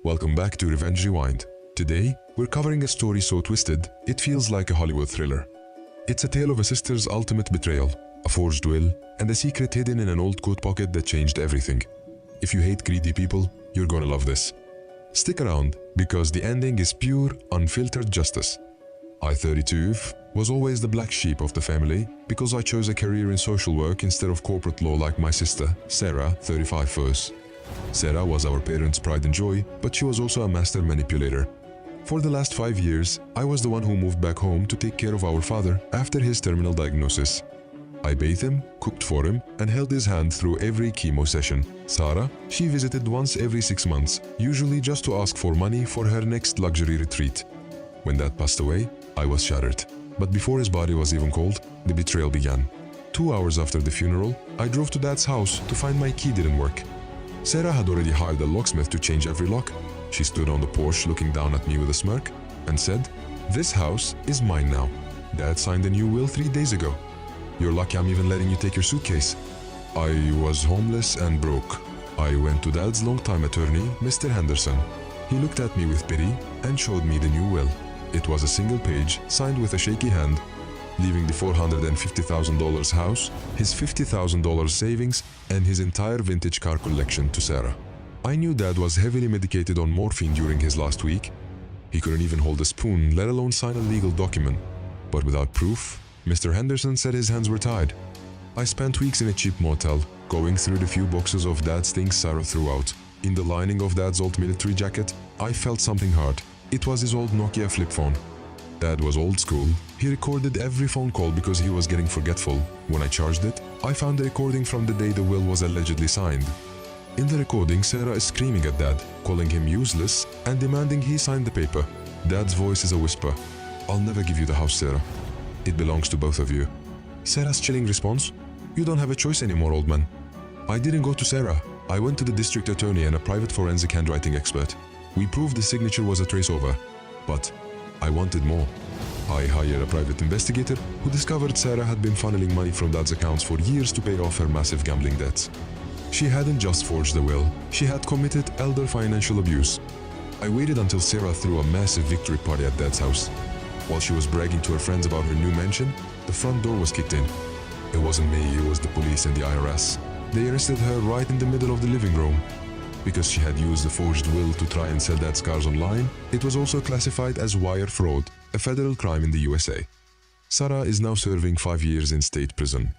Welcome back to Revenge Rewind. Today, we're covering a story so twisted, it feels like a Hollywood thriller. It's a tale of a sister's ultimate betrayal, a forged will, and a secret hidden in an old coat pocket that changed everything. If you hate greedy people, you're gonna love this. Stick around, because the ending is pure, unfiltered justice. I, 32, was always the black sheep of the family because I chose a career in social work instead of corporate law like my sister, Sarah, 35 was. Sarah was our parents' pride and joy, but she was also a master manipulator. For the last 5 years, I was the one who moved back home to take care of our father after his terminal diagnosis. I bathed him, cooked for him, and held his hand through every chemo session. Sarah, she visited once every 6 months, usually just to ask for money for her next luxury retreat. When Dad passed away, I was shattered. But before his body was even cold, the betrayal began. 2 hours after the funeral, I drove to Dad's house to find my key didn't work. Sarah had already hired a locksmith to change every lock. She stood on the porch looking down at me with a smirk and said, "This house is mine now. Dad signed a new will 3 days ago. You're lucky I'm even letting you take your suitcase." I was homeless and broke. I went to Dad's longtime attorney, Mr. Henderson. He looked at me with pity and showed me the new will. It was a single page, signed with a shaky hand, leaving the $450,000 house, his $50,000 savings, and his entire vintage car collection to Sarah. I knew Dad was heavily medicated on morphine during his last week. He couldn't even hold a spoon, let alone sign a legal document. But without proof, Mr. Henderson said his hands were tied. I spent weeks in a cheap motel, going through the few boxes of Dad's things Sarah threw out. In the lining of Dad's old military jacket, I felt something hard. It was his old Nokia flip phone. Dad was old school. He recorded every phone call because he was getting forgetful. When I charged it, I found a recording from the day the will was allegedly signed. In the recording, Sarah is screaming at Dad, calling him useless and demanding he sign the paper. Dad's voice is a whisper. "I'll never give you the house, Sarah. It belongs to both of you." Sarah's chilling response, "You don't have a choice anymore, old man." I didn't go to Sarah. I went to the district attorney and a private forensic handwriting expert. We proved the signature was a traceover, but I wanted more. I hired a private investigator who discovered Sarah had been funneling money from Dad's accounts for years to pay off her massive gambling debts. She hadn't just forged the will, she had committed elder financial abuse. I waited until Sarah threw a massive victory party at Dad's house. While she was bragging to her friends about her new mansion, the front door was kicked in. It wasn't me, it was the police and the IRS. They arrested her right in the middle of the living room. Because she had used the forged will to try and sell Dad's cars online, it was also classified as wire fraud, a federal crime in the USA. Sarah is now serving 5 years in state prison.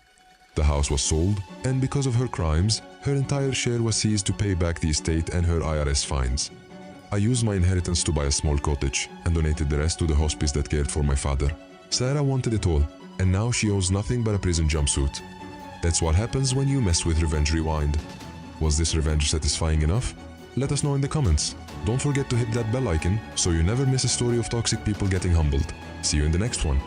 The house was sold, and because of her crimes, her entire share was seized to pay back the estate and her IRS fines. I used my inheritance to buy a small cottage and donated the rest to the hospice that cared for my father. Sarah wanted it all, and now she owes nothing but a prison jumpsuit. That's what happens when you mess with Revenge Rewind. Was this revenge satisfying enough? Let us know in the comments. Don't forget to hit that bell icon so you never miss a story of toxic people getting humbled. See you in the next one.